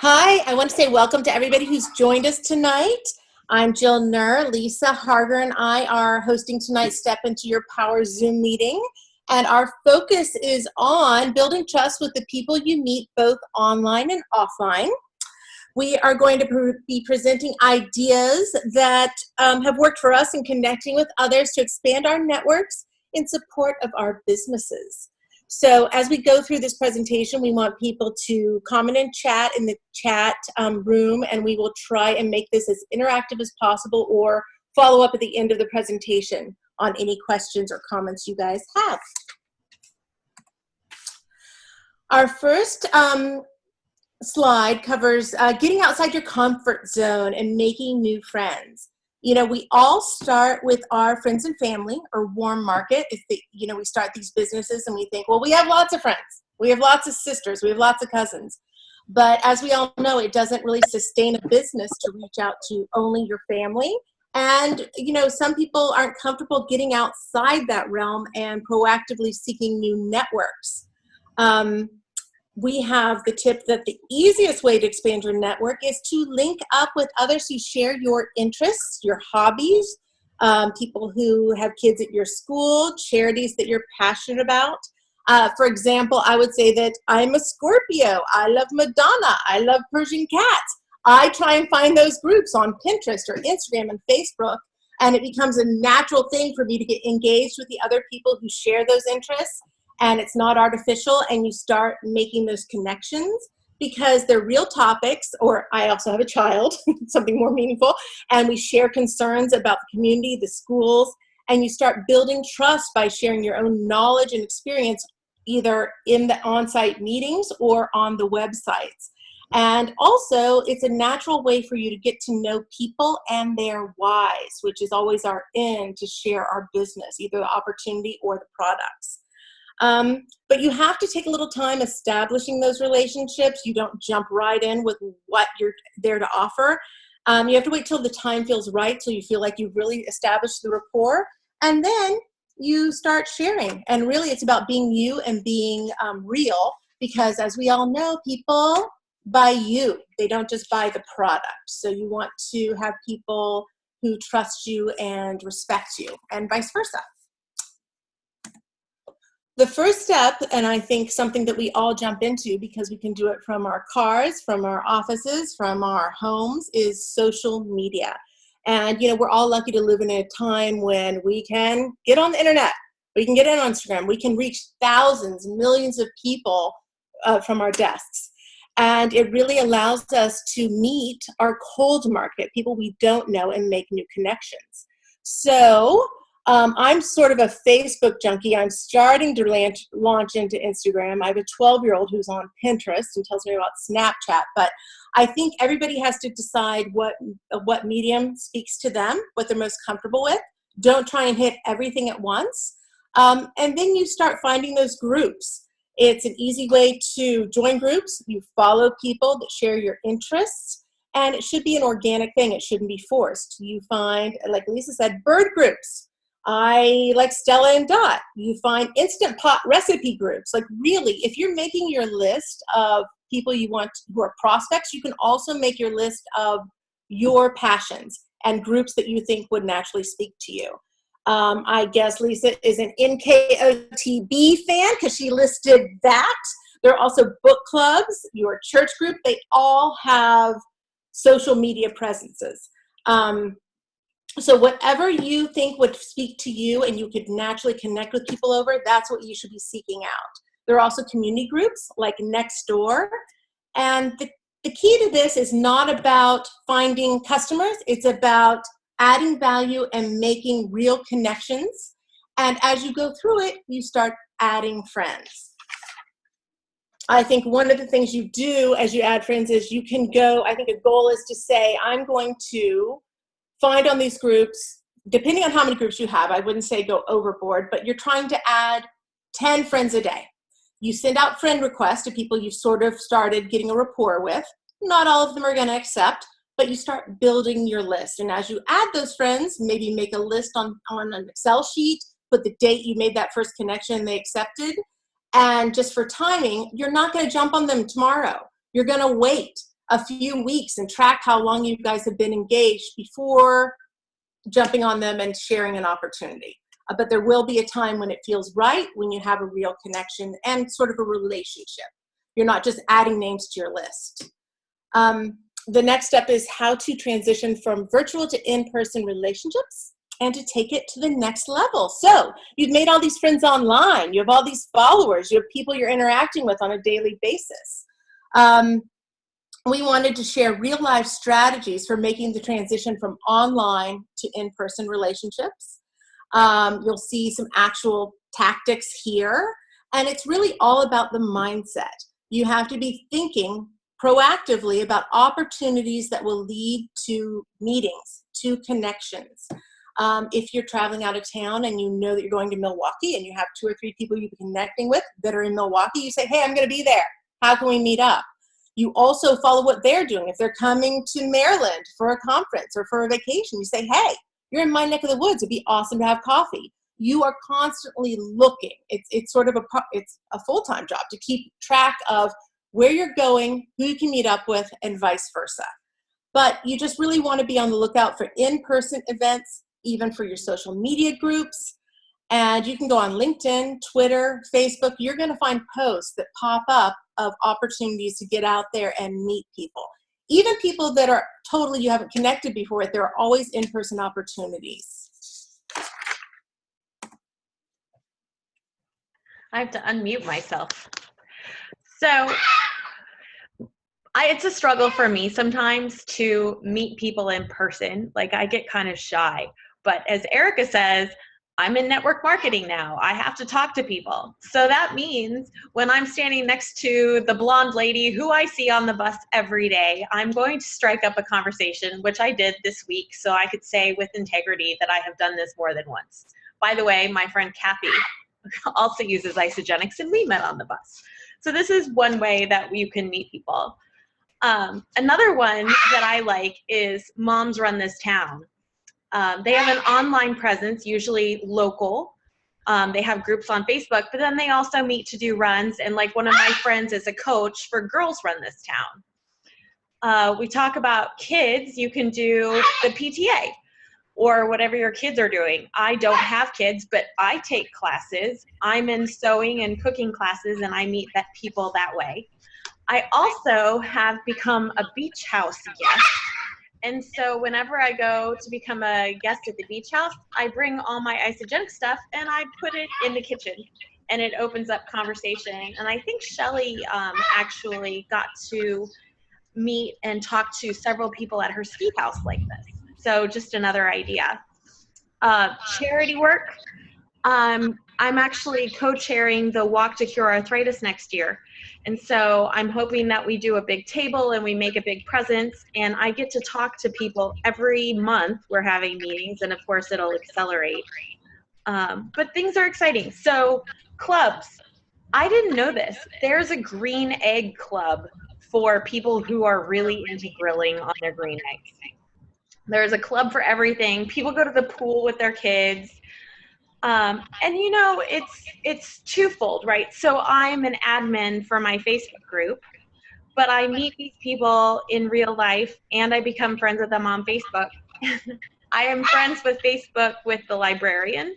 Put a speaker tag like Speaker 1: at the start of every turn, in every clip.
Speaker 1: Hi, I want to say welcome to everybody who's joined us tonight. I'm Jill Knerr. Lisa Harger and I are hosting tonight's Step Into Your Power Zoom meeting. And our focus is on building trust with the people you meet both online and offline. We are going to be presenting ideas that have worked for us in connecting with others to expand our networks in support of our businesses. So as we go through this presentation, we want people to comment and chat in the chat room, and we will try and make this as interactive as possible or follow up at the end of the presentation on any questions or comments you guys have. Our first slide covers getting outside your comfort zone and making new friends. You know, we all start with our friends and family or warm market. We start these businesses and we think, well, we have lots of friends. We have lots of sisters. We have lots of cousins. But as we all know, it doesn't really sustain a business to reach out to only your family. And, you know, some people aren't comfortable getting outside that realm and proactively seeking new networks. We have the tip that the easiest way to expand your network is to link up with others who share your interests, your hobbies, people who have kids at your school, charities that you're passionate about. For example, I would say that I'm a Scorpio. I love Madonna. I love Persian cats. I try and find those groups on Pinterest or Instagram and Facebook, and it becomes a natural thing for me to get engaged with the other people who share those interests. And it's not artificial, and you start making those connections because they're real topics, or I also have a child, something more meaningful, and we share concerns about the community, the schools, and you start building trust by sharing your own knowledge and experience either in the on-site meetings or on the websites. And also, it's a natural way for you to get to know people and their whys, which is always our end to share our business, either the opportunity or the products. But you have to take a little time establishing those relationships. You don't jump right in with what you're there to offer. You have to wait till the time feels right, till you feel like you've really established the rapport, and then you start sharing. And really, it's about being you and being real, because as we all know, people buy you. They don't just buy the product. So you want to have people who trust you and respect you, and vice versa. The first step, and I think something that we all jump into because we can do it from our cars, from our offices, from our homes, is social media. And, you know, we're all lucky to live in a time when we can get on the internet, we can get on Instagram, we can reach thousands, millions of people from our desks. And it really allows us to meet our cold market, people we don't know, and make new connections. So, I'm sort of a Facebook junkie. I'm starting to launch into Instagram. I have a 12-year-old who's on Pinterest and tells me about Snapchat. But I think everybody has to decide what medium speaks to them, what they're most comfortable with. Don't try and hit everything at once. And then you start finding those groups. It's an easy way to join groups. You follow people that share your interests. And it should be an organic thing. It shouldn't be forced. You find, like Lisa said, bird groups. I like Stella and Dot. You find Instant Pot recipe groups. Like, really, if you're making your list of people you want who are prospects, you can also make your list of your passions and groups that you think would naturally speak to you. I guess Lisa is an NKOTB fan because she listed that. There are also book clubs, your church group. They all have social media presences. So whatever you think would speak to you and you could naturally connect with people over, that's what you should be seeking out. There are also community groups like Nextdoor. And the key to this is not about finding customers. It's about adding value and making real connections. And as you go through it, you start adding friends. I think one of the things you do as you add friends is you can go, I think a goal is to say, I'm going to find on these groups, depending on how many groups you have, I wouldn't say go overboard, but you're trying to add 10 friends a day. You send out friend requests to people you've sort of started getting a rapport with. Not all of them are going to accept, but you start building your list. And as you add those friends, maybe make a list on an Excel sheet, put the date you made that first connection they accepted. And just for timing, you're not going to jump on them tomorrow. You're going to wait a few weeks and track how long you guys have been engaged before jumping on them and sharing an opportunity. But there will be a time when it feels right, when you have a real connection and sort of a relationship. You're not just adding names to your list. The next step is how to transition from virtual to in-person relationships and to take it to the next level. So you've made all these friends online. You have all these followers. You have people you're interacting with on a daily basis. We wanted to share real-life strategies for making the transition from online to in-person relationships. You'll see some actual tactics here, and it's really all about the mindset. You have to be thinking proactively about opportunities that will lead to meetings, to connections. If you're traveling out of town and you know that you're going to Milwaukee and you have 2 or 3 people you're connecting with that are in Milwaukee, you say, hey, I'm going to be there. How can we meet up? You also follow what they're doing. If they're coming to Maryland for a conference or for a vacation, you say, hey, you're in my neck of the woods. It'd be awesome to have coffee. You are constantly looking. It's sort of a full-time job to keep track of where you're going, who you can meet up with, and vice versa. But you just really want to be on the lookout for in-person events, even for your social media groups. And you can go on LinkedIn, Twitter, Facebook. You're going to find posts that pop up of opportunities to get out there and meet people. Even people that are totally you haven't connected before, there are always in-person opportunities.
Speaker 2: I have to unmute myself. So it's a struggle for me sometimes to meet people in person. Like I get kind of shy. But as Erica says, I'm in network marketing now. I have to talk to people. So that means when I'm standing next to the blonde lady who I see on the bus every day, I'm going to strike up a conversation, which I did this week. So I could say with integrity that I have done this more than once. By the way, my friend Kathy also uses Isagenix and we met on the bus. So this is one way that you can meet people. Another one that I like is Moms Run This Town. They have an online presence, usually local. They have groups on Facebook, but then they also meet to do runs. And like one of my friends is a coach for Girls Run This Town. We talk about kids. You can do the PTA or whatever your kids are doing. I don't have kids, but I take classes. I'm in sewing and cooking classes, and I meet people that way. I also have become a beach house guest. And so whenever I go to become a guest at the beach house, I bring all my Isagenix stuff and I put it in the kitchen, and it opens up conversation. And I think Shelly actually got to meet and talk to several people at her ski house like this. So just another idea. Charity work. I'm actually co-chairing the Walk to Cure Arthritis next year. And so I'm hoping that we do a big table and we make a big presence, and I get to talk to people every month. We're having meetings, and of course it'll accelerate. But things are exciting. So clubs, I didn't know this. There's a green egg club for people who are really into grilling on their green eggs. There's a club for everything. People go to the pool with their kids. And you know, it's twofold, right? So I'm an admin for my Facebook group, but I meet these people in real life and I become friends with them on Facebook. I am friends with Facebook with the librarian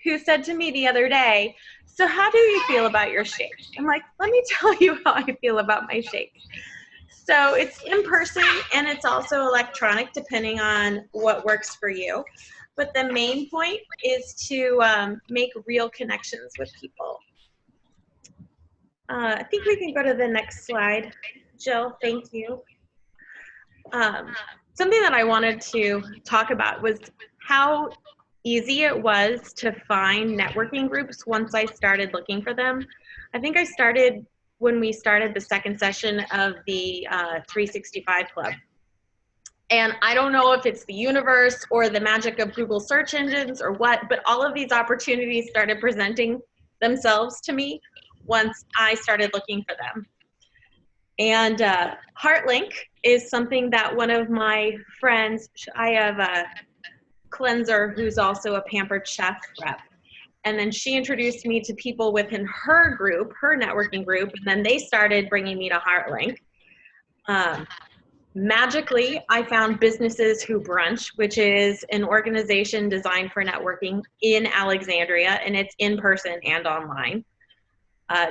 Speaker 2: who said to me the other day, so how do you feel about your shake? I'm like, let me tell you how I feel about my shake. So it's in person and it's also electronic depending on what works for you. But the main point is to make real connections with people. I think we can go to the next slide. Jill, thank you. Something that I wanted to talk about was how easy it was to find networking groups once I started looking for them. I think I started when we started the second session of the 365 Club. And I don't know if it's the universe or the magic of Google search engines or what, but all of these opportunities started presenting themselves to me once I started looking for them. And HeartLink is something that one of my friends, I have a cleanser who's also a Pampered Chef rep. And then she introduced me to people within her group, her networking group, and then they started bringing me to HeartLink. Magically, I found Businesses Who Brunch, which is an organization designed for networking in Alexandria, and it's in person and online.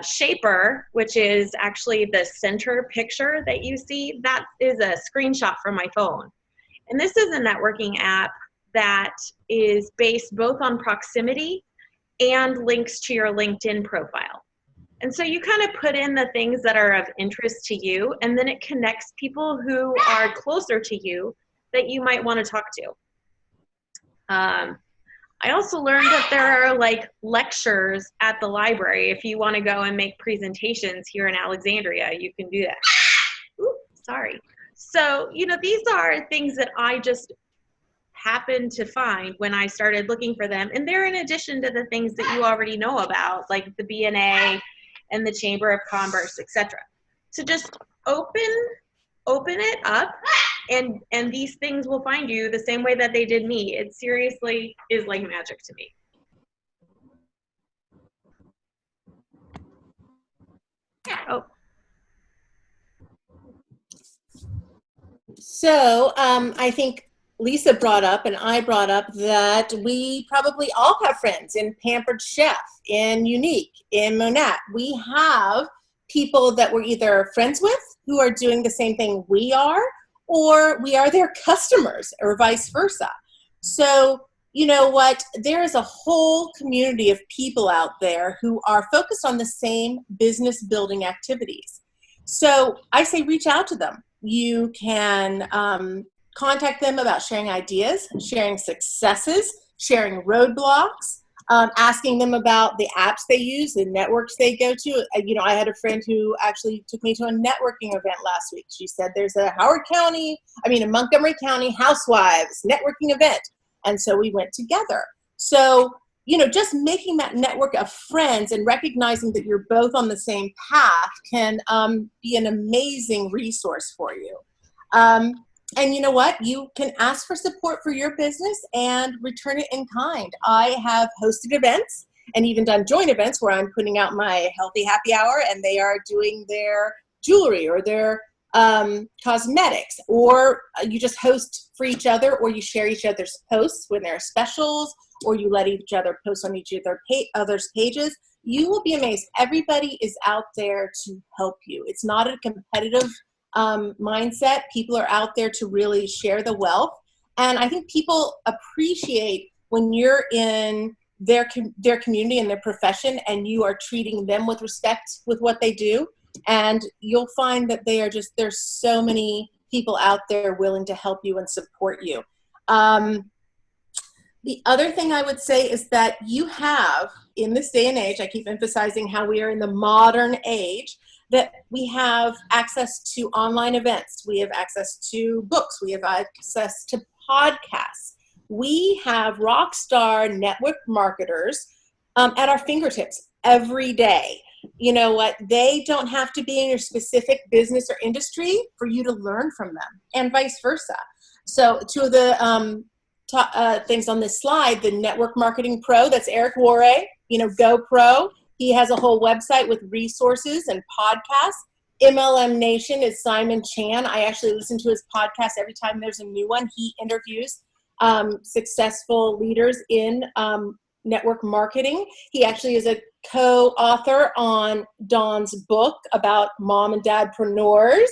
Speaker 2: Shaper, which is actually the center picture that you see, that is a screenshot from my phone. And this is a networking app that is based both on proximity and links to your LinkedIn profile. And so you kind of put in the things that are of interest to you, and then it connects people who are closer to you that you might want to talk to. I also learned that there are like lectures at the library. If you want to go and make presentations here in Alexandria, you can do that. Ooh, sorry. So, these are things that I just happened to find when I started looking for them. And they're in addition to the things that you already know about, like the BNA and the Chamber of Commerce, etc. So just open it up, and these things will find you the same way that they did me. It seriously is like magic to me. Oh.
Speaker 1: So I think Lisa brought up and I brought up that we probably all have friends in Pampered Chef, in Unique, in Monat. We have people that we're either friends with who are doing the same thing we are, or we are their customers, or vice versa. So you know what? There is a whole community of people out there who are focused on the same business building activities. So I say reach out to them. You can contact them about sharing ideas, sharing successes, sharing roadblocks, asking them about the apps they use, the networks they go to. I had a friend who actually took me to a networking event last week. She said there's a Montgomery County Housewives networking event. And so we went together. So, just making that network of friends and recognizing that you're both on the same path can be an amazing resource for you. And you know what? You can ask for support for your business and return it in kind. I have hosted events and even done joint events where I'm putting out my healthy happy hour and they are doing their jewelry or their cosmetics, or you just host for each other, or you share each other's posts when there are specials, or you let each other post on each other's pages. You will be amazed. Everybody is out there to help you. It's not a competitive mindset. People are out there to really share the wealth. And I think people appreciate when you're in their community and their profession and you are treating them with respect with what they do. And you'll find that there's so many people out there willing to help you and support you. The other thing I would say is that you have, in this day and age, I keep emphasizing how we are in the modern age, that we have access to online events. We have access to books. We have access to podcasts. We have rock star network marketers at our fingertips every day. You know what? They don't have to be in your specific business or industry for you to learn from them, and vice versa. So two of the things on this slide, the Network Marketing Pro, that's Eric Warre, GoPro. He has a whole website with resources and podcasts. MLM Nation is Simon Chan. I actually listen to his podcast every time there's a new one. He interviews successful leaders in network marketing. He actually is a co-author on Dawn's book about mom and dadpreneurs.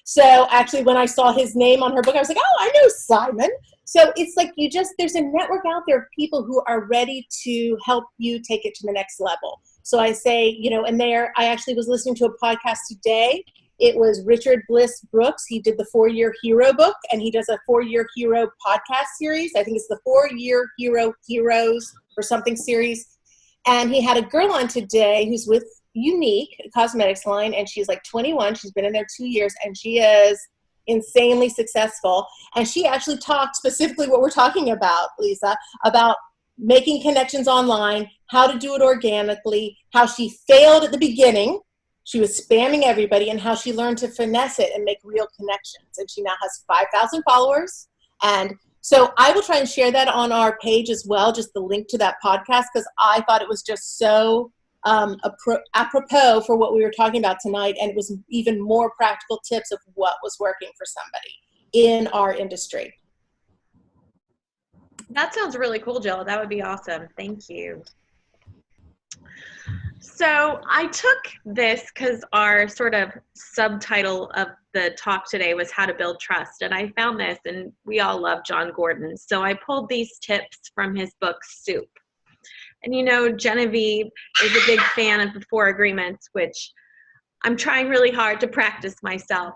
Speaker 1: So actually when I saw his name on her book, I was like, oh, I know Simon. So it's like there's a network out there of people who are ready to help you take it to the next level. So I say, I actually was listening to a podcast today. It was Richard Bliss Brooks. He did the 4-Year Hero book, and he does a 4-Year Hero podcast series. I think it's the 4-Year Hero Heroes or something series. And he had a girl on today who's with Unique, a cosmetics line, and she's like 21. She's been in there 2 years, and she is insanely successful. And she actually talked specifically what we're talking about, Lisa, about making connections online, how to do it organically, how she failed at the beginning. She was spamming everybody, and how she learned to finesse it and make real connections. And she now has 5,000 followers. And so I will try and share that on our page as well, just the link to that podcast, because I thought it was just so apropos for what we were talking about tonight, and it was even more practical tips of what was working for somebody in our industry.
Speaker 2: That sounds really cool, Jill. That would be awesome. Thank you. So I took this because our sort of subtitle of the talk today was how to build trust. And I found this, and we all love John Gordon. So I pulled these tips from his book, Soup. And you know, Genevieve is a big fan of the 4 agreements, which I'm trying really hard to practice myself.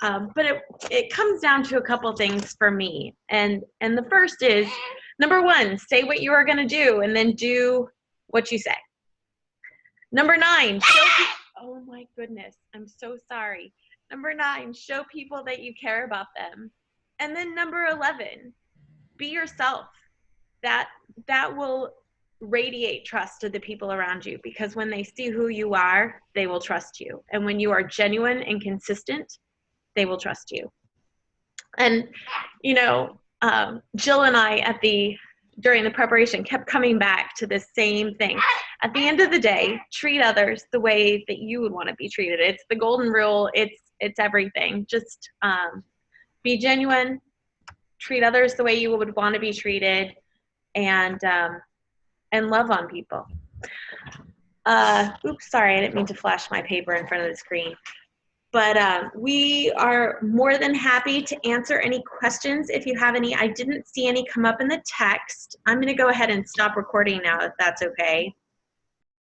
Speaker 2: But it comes down to a couple things for me. And the first is, number 1, say what you are going to do and then do what you say. Number 9, oh my goodness, I'm so sorry. Number 9, show people that you care about them. And then number 11, be yourself. That will radiate trust to the people around you, because when they see who you are, they will trust you. And when you are genuine and consistent, they will trust you. And, you know, Jill and I during the preparation kept coming back to the same thing. At the end of the day, treat others the way that you would want to be treated. It's the golden rule. It's everything. Just be genuine, treat others the way you would want to be treated, and love on people. Oops, sorry, I didn't mean to flash my paper in front of the screen. But we are more than happy to answer any questions if you have any. I didn't see any come up in the text. I'm going to go ahead and stop recording now, if that's okay.